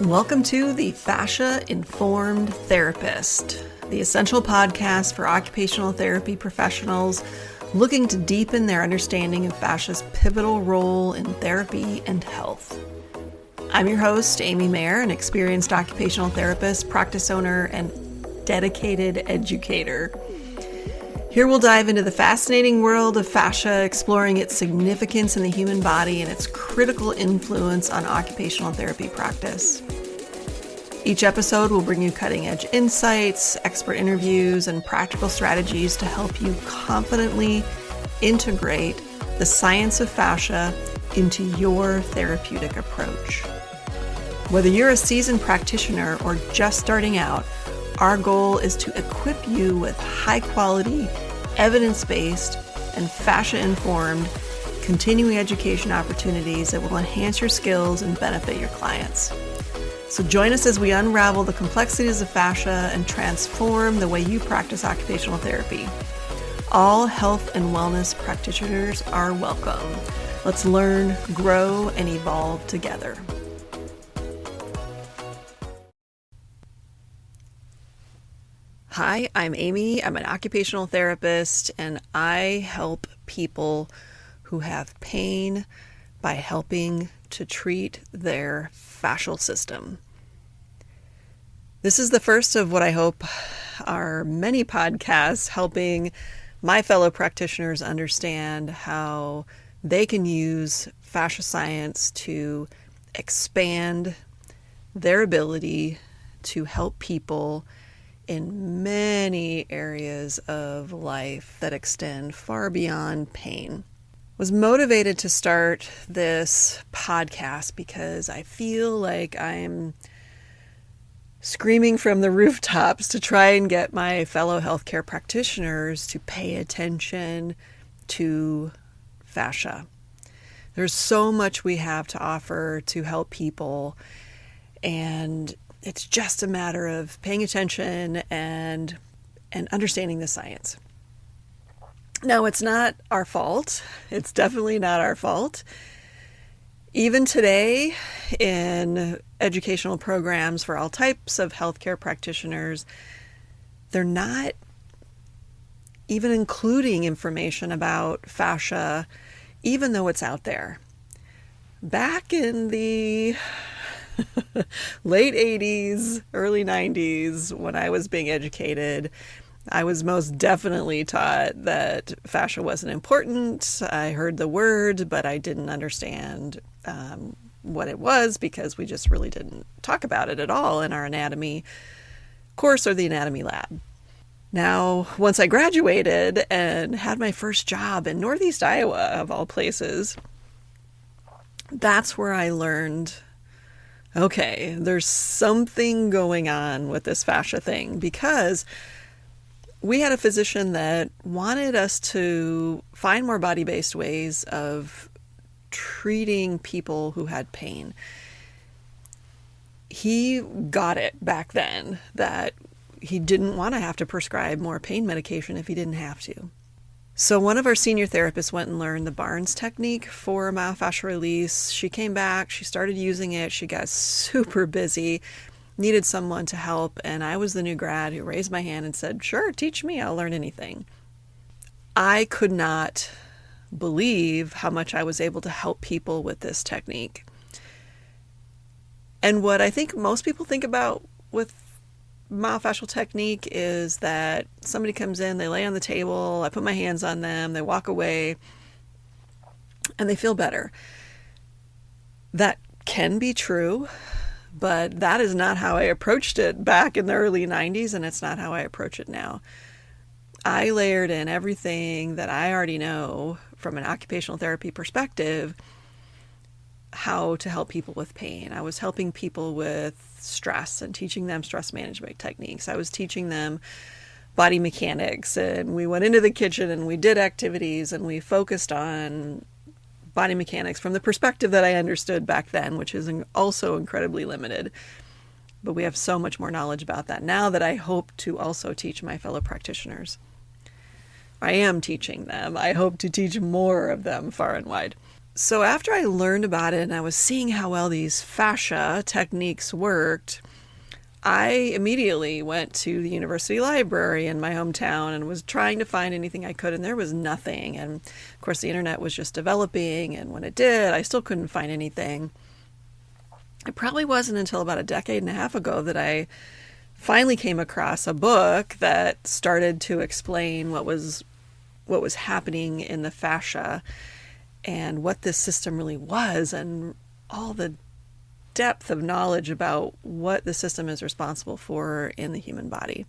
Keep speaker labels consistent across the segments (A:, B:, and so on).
A: Welcome to the Fascia-Informed Therapist, the essential podcast for occupational therapy professionals looking to deepen their understanding of fascia's pivotal role in therapy and health. I'm your host, Amy Mayer, an experienced occupational therapist, practice owner, and dedicated educator. Here we'll dive into the fascinating world of fascia, exploring its significance in the human body and its critical influence on occupational therapy practice. Each episode will bring you cutting-edge insights, expert interviews, and practical strategies to help you confidently integrate the science of fascia into your therapeutic approach. Whether you're a seasoned practitioner or just starting out, our goal is to equip you with high-quality, evidence-based, and fascia-informed continuing education opportunities that will enhance your skills and benefit your clients. So join us as we unravel the complexities of fascia and transform the way you practice occupational therapy. All health and wellness practitioners are welcome. Let's learn, grow, and evolve together. Hi, I'm Amy. I'm an occupational therapist, and I help people who have pain by helping to treat their fascial system. This is the first of what I hope are many podcasts helping my fellow practitioners understand how they can use fascia science to expand their ability to help people in many areas of life that extend far beyond pain. Was motivated to start this podcast because I feel like I'm screaming from the rooftops to try and get my fellow healthcare practitioners to pay attention to fascia. There's so much we have to offer to help people, and it's just a matter of paying attention and understanding the science. Now, it's not our fault. It's definitely not our fault. Even today, in educational programs for all types of healthcare practitioners, they're not even including information about fascia, even though it's out there. Back in the late 80s, early 90s, when I was being educated, I was most definitely taught that fascia wasn't important. I heard the word, but I didn't understand what it was because we just really didn't talk about it at all in our anatomy course or the anatomy lab. Now, once I graduated and had my first job in Northeast Iowa, of all places, that's where I learned, okay, there's something going on with this fascia thing, because we had a physician that wanted us to find more body-based ways of treating people who had pain. He got it back then that he didn't want to have to prescribe more pain medication if he didn't have to. So one of our senior therapists went and learned the Barnes technique for myofascial release. She came back, she started using it, she got super busy, needed someone to help, and I was the new grad who raised my hand and said, sure, teach me, I'll learn anything. I could not believe how much I was able to help people with this technique. And what I think most people think about with myofascial technique is that somebody comes in, they lay on the table, I put my hands on them, they walk away, and they feel better. That can be true, but that is not how I approached it back in the early 90s, and it's not how I approach it now. I layered in everything that I already know from an occupational therapy perspective, how to help people with pain. I was helping people with stress and teaching them stress management techniques. I was teaching them body mechanics, and we went into the kitchen and we did activities and we focused on body mechanics from the perspective that I understood back then, which is also incredibly limited. But we have so much more knowledge about that now that I hope to also teach my fellow practitioners. I am teaching them. I hope to teach more of them far and wide. So after I learned about it and I was seeing how well these fascia techniques worked, I immediately went to the university library in my hometown and was trying to find anything I could, and there was nothing. And of course, the internet was just developing, and when it did, I still couldn't find anything. It probably wasn't until about a decade and a half ago that I finally came across a book that started to explain what was happening in the fascia and what this system really was, and all the depth of knowledge about what the system is responsible for in the human body.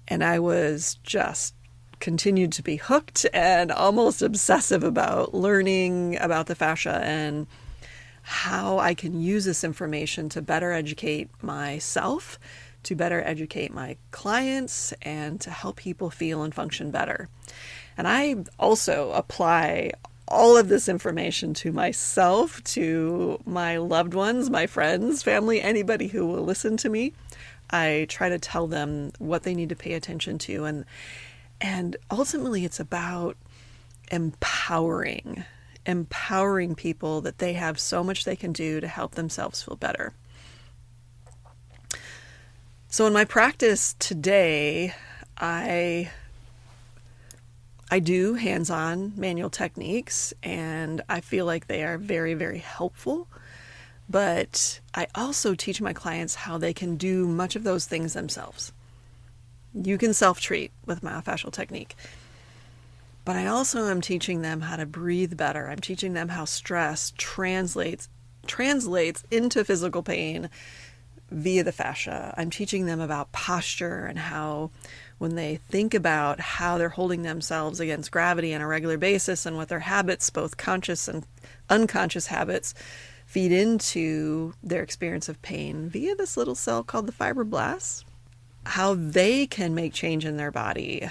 A: And I was just continued to be hooked and almost obsessive about learning about the fascia and how I can use this information to better educate myself, to better educate my clients, and to help people feel and function better. And I also apply all of this information to myself, to my loved ones, my friends, family, anybody who will listen to me. I try to tell them what they need to pay attention to. And ultimately, it's about empowering people that they have so much they can do to help themselves feel better. So in my practice today, I do hands-on manual techniques, and I feel like they are very, very helpful. But I also teach my clients how they can do much of those things themselves. You can self-treat with myofascial technique. But I also am teaching them how to breathe better. I'm teaching them how stress translates into physical pain via the fascia. I'm teaching them about posture and how when they think about how they're holding themselves against gravity on a regular basis and what their habits, both conscious and unconscious habits, feed into their experience of pain via this little cell called the fibroblasts, how they can make change in their body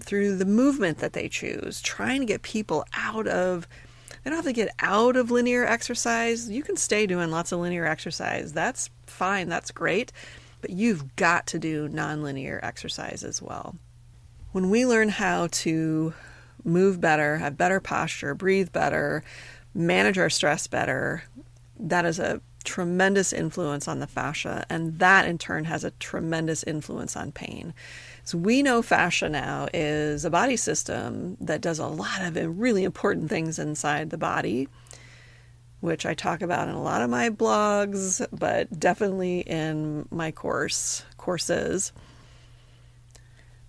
A: through the movement that they choose, trying to get people out of, they don't have to get out of linear exercise. You can stay doing lots of linear exercise. That's fine. That's great. But you've got to do nonlinear exercise as well. When we learn how to move better, have better posture, breathe better, manage our stress better, that is a tremendous influence on the fascia, and that in turn has a tremendous influence on pain. So we know fascia now is a body system that does a lot of really important things inside the body, which I talk about in a lot of my blogs, but definitely in my courses.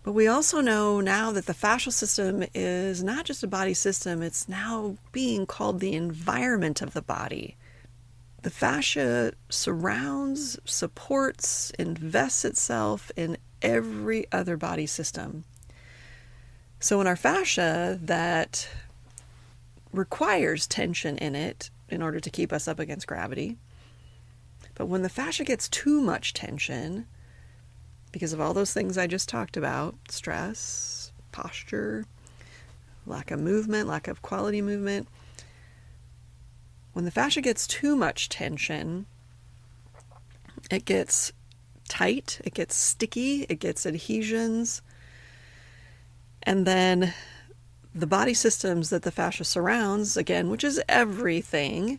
A: But we also know now that the fascial system is not just a body system, it's now being called the environment of the body. The fascia surrounds, supports, invests itself in every other body system. So in our fascia, that requires tension in it in order to keep us up against gravity. But when the fascia gets too much tension, because of all those things I just talked about, stress, posture, lack of movement, lack of quality movement, when the fascia gets too much tension, it gets tight, it gets sticky, it gets adhesions, and then the body systems that the fascia surrounds, again, which is everything,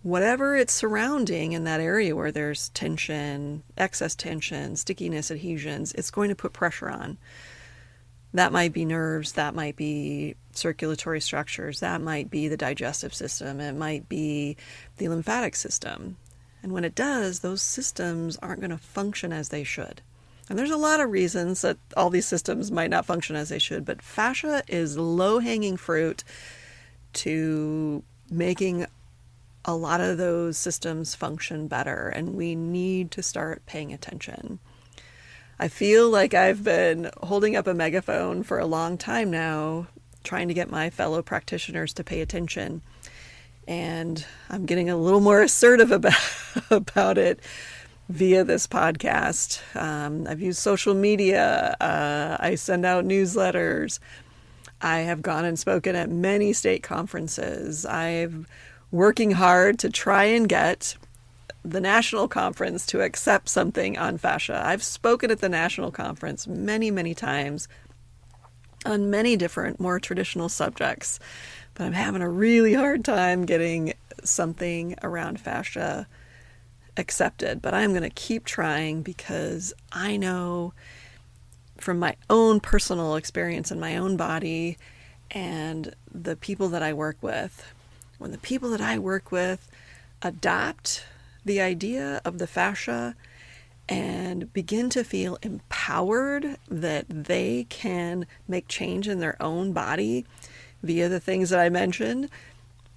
A: whatever it's surrounding in that area where there's tension, excess tension, stickiness, adhesions, it's going to put pressure on. That might be nerves, that might be circulatory structures, that might be the digestive system, it might be the lymphatic system. And when it does, those systems aren't going to function as they should. And there's a lot of reasons that all these systems might not function as they should, but fascia is low-hanging fruit to making a lot of those systems function better, and we need to start paying attention. I feel like I've been holding up a megaphone for a long time now, trying to get my fellow practitioners to pay attention. And I'm getting a little more assertive about it via this podcast. I've used social media. I send out newsletters. I have gone and spoken at many state conferences. I'm working hard to try and get the national conference to accept something on fascia. I've spoken at the national conference many, many times. on many different, more traditional subjects, but I'm having a really hard time getting something around fascia accepted. But I'm going to keep trying because I know from my own personal experience in my own body and the people that I work with, when the people that I work with adopt the idea of the fascia and begin to feel empowered that they can make change in their own body via the things that I mentioned,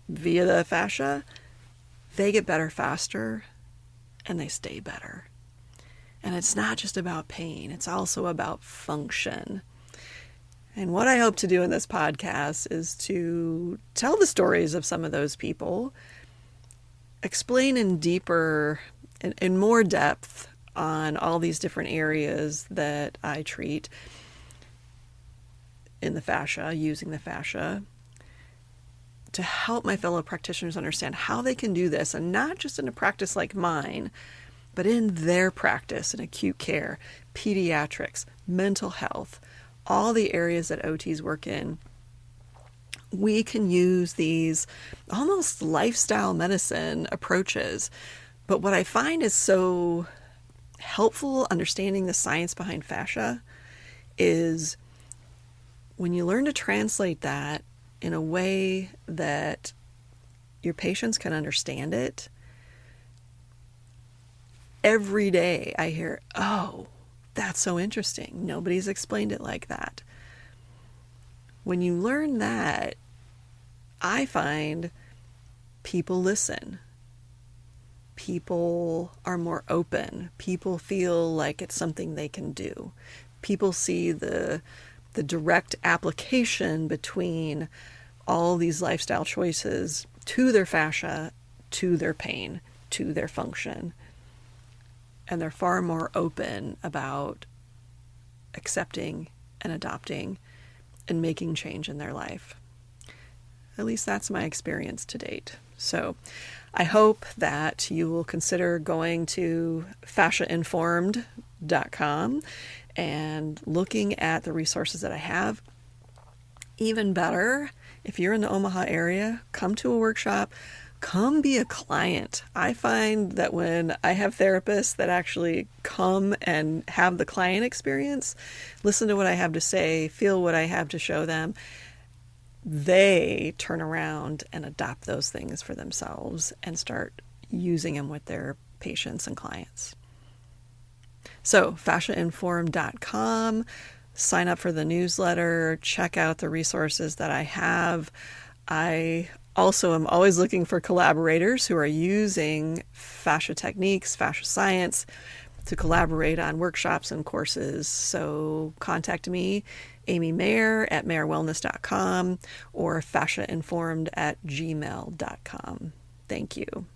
A: via the fascia, they get better faster and they stay better. And it's not just about pain, it's also about function. And what I hope to do in this podcast is to tell the stories of some of those people, explain in more depth on all these different areas that I treat in the fascia, using the fascia, to help my fellow practitioners understand how they can do this, and not just in a practice like mine, but in their practice in acute care, pediatrics, mental health, all the areas that OTs work in. We can use these almost lifestyle medicine approaches. But what I find is so helpful understanding the science behind fascia is when you learn to translate that in a way that your patients can understand it. Every day I hear, oh, that's so interesting. Nobody's explained it like that. When you learn that, I find people listen. People are more open. People feel like it's something they can do. People see the direct application between all these lifestyle choices to their fascia, to their pain, to their function. And they're far more open about accepting and adopting and making change in their life. At least that's my experience to date. So I hope that you will consider going to Fascia-Informed.com and looking at the resources that I have. Even better, if you're in the Omaha area, come to a workshop, come be a client. I find that when I have therapists that actually come and have the client experience, listen to what I have to say, feel what I have to show them, they turn around and adopt those things for themselves and start using them with their patients and clients. So Fascia-Informed.com, sign up for the newsletter, check out the resources that I have. I also am always looking for collaborators who are using fascia techniques, fascia science, to collaborate on workshops and courses. So contact me, Amy Mayer at mayerwellness.com or fasciainformed@gmail.com. Thank you.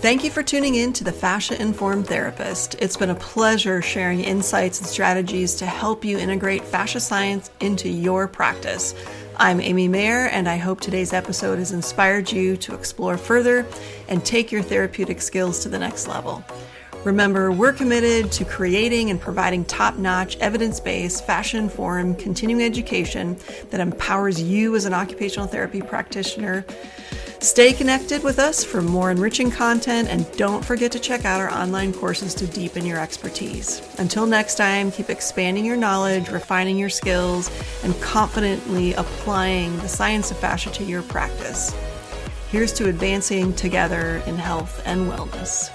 A: Thank you for tuning in to the Fascia-Informed Therapist. It's been a pleasure sharing insights and strategies to help you integrate fascia science into your practice. I'm Amy Mayer, and I hope today's episode has inspired you to explore further and take your therapeutic skills to the next level. Remember, we're committed to creating and providing top-notch, evidence-based, fascia-informed continuing education that empowers you as an occupational therapy practitioner. Stay connected with us for more enriching content, and don't forget to check out our online courses to deepen your expertise. Until next time, keep expanding your knowledge, refining your skills, and confidently applying the science of fascia to your practice. Here's to advancing together in health and wellness.